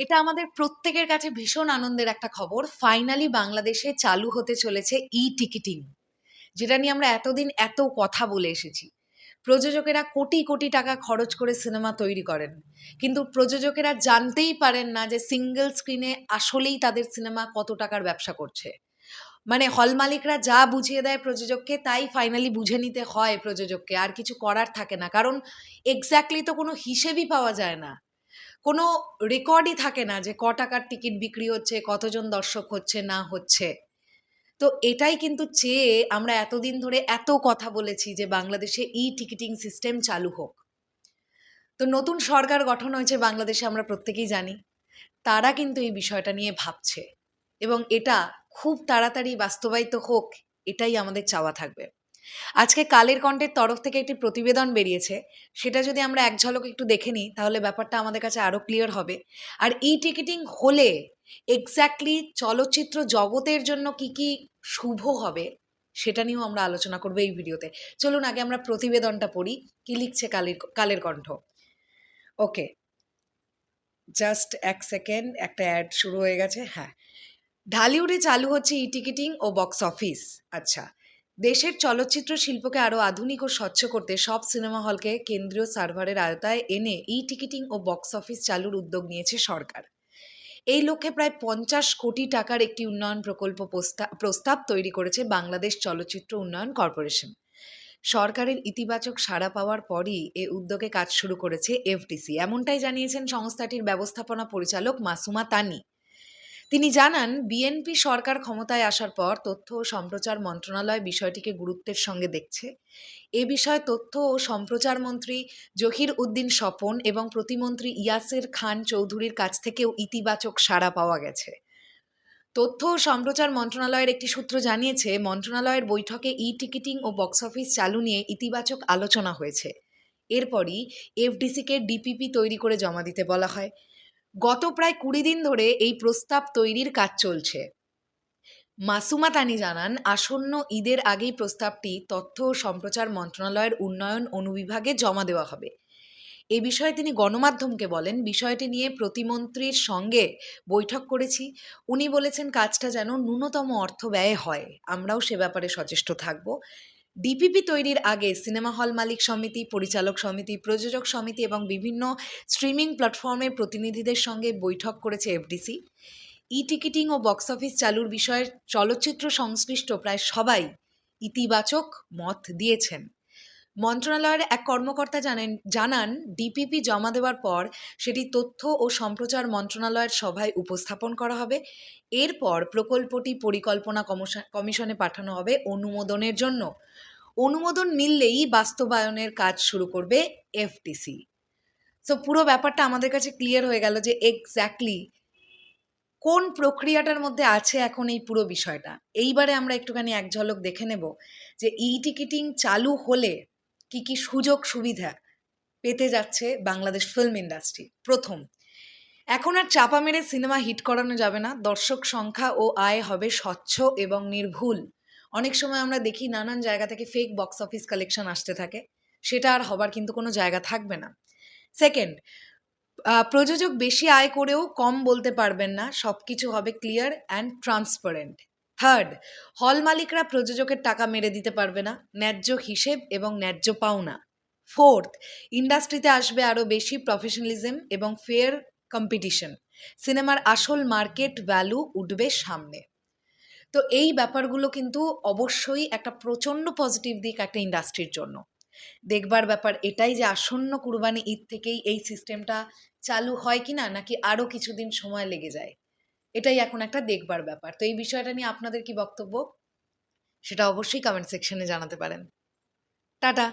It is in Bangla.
এটা আমাদের প্রত্যেকের কাছে ভীষণ আনন্দের একটা খবর। ফাইনালি বাংলাদেশে চালু হতে চলেছে ই-টিকিটিং, যেটা নিয়ে আমরা এতদিন এত কথা বলে এসেছি। প্রযোজকেরা কোটি কোটি টাকা খরচ করে সিনেমা তৈরি করেন, কিন্তু প্রযোজকেরা জানতেই পারেন না যে সিঙ্গেল স্ক্রিনে আসলেই তাদের সিনেমা কত টাকার ব্যবসা করছে। মানে হল মালিকরা যা বুঝিয়ে দেয় প্রযোজককে, তাই ফাইনালি বুঝে নিতে হয় প্রযোজককে, আর কিছু করার থাকে না। কারণ এক্স্যাক্টলি তো কোনো হিসেবই পাওয়া যায় না, কোনো রেকর্ডই থাকে না যে ক টাকার টিকিট বিক্রি হচ্ছে, কতজন দর্শক হচ্ছে না হচ্ছে। তো এটাই কিন্তু চেয়ে আমরা এতদিন ধরে এত কথা বলেছি যে বাংলাদেশে টিকিটিং সিস্টেম চালু হোক। তো নতুন সরকার গঠন হয়েছে বাংলাদেশে, আমরা প্রত্যেকেই জানি। তারা কিন্তু এই বিষয়টা নিয়ে ভাবছে, এবং এটা খুব তাড়াতাড়ি বাস্তবায়িত হোক, এটাই আমাদের চাওয়া থাকবে। আজকে কালের কণ্ঠের তরফ থেকে একটি প্রতিবেদন বেরিয়েছে, সেটা যদি আমরা এক ঝলক একটু দেখে নিই তাহলে ব্যাপারটা আমাদের কাছে আরও ক্লিয়ার হবে। আর টিকিটিং হলে এক্স্যাক্টলি চলচ্চিত্র জগতের জন্য কি কি শুভ হবে সেটা নিয়েও আমরা আলোচনা করবো এই ভিডিওতে। চলুন আগে আমরা প্রতিবেদনটা পড়ি, কি লিখছে কালের কণ্ঠ। ওকে, জাস্ট এক সেকেন্ড, একটা অ্যাড শুরু হয়ে গেছে। হ্যাঁ, ঢালিউডে চালু হচ্ছে টিকিটিং ও বক্স অফিস। আচ্ছা, দেশের চলচ্চিত্র শিল্পকে আরও আধুনিক ও স্বচ্ছ করতে সব সিনেমা হলকে কেন্দ্রীয় সার্ভারের আওতায় এনে টিকিটিং ও বক্স অফিস চালুর উদ্যোগ নিয়েছে সরকার। এই লক্ষ্যে প্রায় 50 কোটি টাকার একটি উন্নয়ন প্রকল্প প্রস্তাব তৈরি করেছে বাংলাদেশ চলচ্চিত্র উন্নয়ন কর্পোরেশন। সরকারের ইতিবাচক সাড়া পাওয়ার পরই এ উদ্যোগে কাজ শুরু করেছে এফডিসি, এমনটাই জানিয়েছেন সংস্থাটির ব্যবস্থাপনা পরিচালক মাসুমা তানি। তিনি জানান, বিএনপি সরকার ক্ষমতায় আসার পর তথ্য ও সম্প্রচার মন্ত্রণালয় বিষয়টিকে গুরুত্বের সঙ্গে দেখছে। এ বিষয়ে তথ্য ও সম্প্রচার মন্ত্রী জহির উদ্দিন স্বপন এবং প্রতিমন্ত্রী ইয়াসের খান চৌধুরীর কাছ থেকেও ইতিবাচক সাড়া পাওয়া গেছে। তথ্য ও সম্প্রচার মন্ত্রণালয়ের একটি সূত্র জানিয়েছে, মন্ত্রণালয়ের বৈঠকে টিকিটিং ও বক্স অফিস চালু নিয়ে ইতিবাচক আলোচনা হয়েছে। এরপরই এফডিসিকে ডিপিপি তৈরি করে জমা দিতে বলা হয়। গত প্রায় 20 দিন ধরে এই প্রস্তাব তৈরির কাজ চলছে। মাসুমা তানি জানান, আসন্ন ঈদের আগেই প্রস্তাবটি তথ্য ও সম্প্রচার মন্ত্রণালয়ের উন্নয়ন অনুবিভাগে জমা দেওয়া হবে। এ বিষয়ে তিনি গণমাধ্যমকে বলেন, বিষয়টি নিয়ে প্রতিমন্ত্রীর সঙ্গে বৈঠক করেছি। উনি বলেছেন কাজটা যেন ন্যূনতম অর্থ ব্যয়ে হয়, আমরাও সে ব্যাপারে সচেষ্ট থাকব। ডিপিপি তৈরির আগে সিনেমা হল মালিক সমিতি, পরিচালক সমিতি, প্রযোজক সমিতি এবং বিভিন্ন স্ট্রিমিং প্ল্যাটফর্মের প্রতিনিধিদের সঙ্গে বৈঠক করেছে এফডিসি। টিকিটিং ও বক্স অফিস চালুর বিষয়ে চলচ্চিত্র সংশ্লিষ্ট প্রায় সবাই ইতিবাচক মত দিয়েছেন। মন্ত্রণালয়ের এক কর্মকর্তা জানান, ডিপিপি জমা দেওয়ার পর সেটি তথ্য ও সম্প্রচার মন্ত্রণালয়ের সভায় উপস্থাপন করা হবে। এরপর প্রকল্পটি পরিকল্পনা কমিশনে পাঠানো হবে অনুমোদনের জন্য। অনুমোদন মিললেই বাস্তবায়নের কাজ শুরু করবে এফডিসি। সো পুরো ব্যাপারটা আমাদের কাছে ক্লিয়ার হয়ে গেল যে এক্স্যাক্টলি কোন প্রক্রিয়াটার মধ্যে আছে এখন এই পুরো বিষয়টা। এইবারে আমরা একটুখানি এক ঝলক দেখে নেব যে টিকিটিং চালু হলে কি কি সুযোগ সুবিধা পেতে যাচ্ছে বাংলাদেশ ফিল্ম ইন্ডাস্ট্রি। প্রথম, এখন আর চাপা মেরে সিনেমা হিট করানো যাবে না। দর্শক সংখ্যা ও আয় হবে স্বচ্ছ এবং নির্ভুল। অনেক সময় আমরা দেখি নানান জায়গা থেকে ফেক বক্স অফিস কালেকশন আসতে থাকে, সেটা আর হবার কিন্তু কোনো জায়গা থাকবে না। সেকেন্ড, প্রযোজক বেশি আয় করেও কম বলতে পারবেন না, সব কিছু হবে ক্লিয়ার অ্যান্ড ট্রান্সপারেন্ট। থার্ড, হল মালিকরা প্রযোজকের টাকা মেরে দিতে পারবে না, ন্যায্য হিসেব এবং ন্যায্য পাওনা। ফোর্থ, ইন্ডাস্ট্রিতে আসবে আরও বেশি প্রফেশনালিজম এবং ফেয়ার কম্পিটিশন। সিনেমার আসল মার্কেট ভ্যালু উঠবে সামনে। তো এই ব্যাপারগুলো কিন্তু অবশ্যই একটা প্রচণ্ড পজিটিভ দিক একটা ইন্ডাস্ট্রির জন্য। দেখবার ব্যাপার এটাই যে আসন্ন কুরবানি ঈদ থেকেই এই সিস্টেমটা চালু হয় কিনা, নাকি আরও কিছুদিন সময় লেগে যায়, এটাই এখন একটা দেখবার ব্যাপার। তো এই বিষয়টা নিয়ে আপনাদের কি বক্তব্য, সেটা অবশ্যই কমেন্ট সেকশনে জানাতে পারেন। টাটা।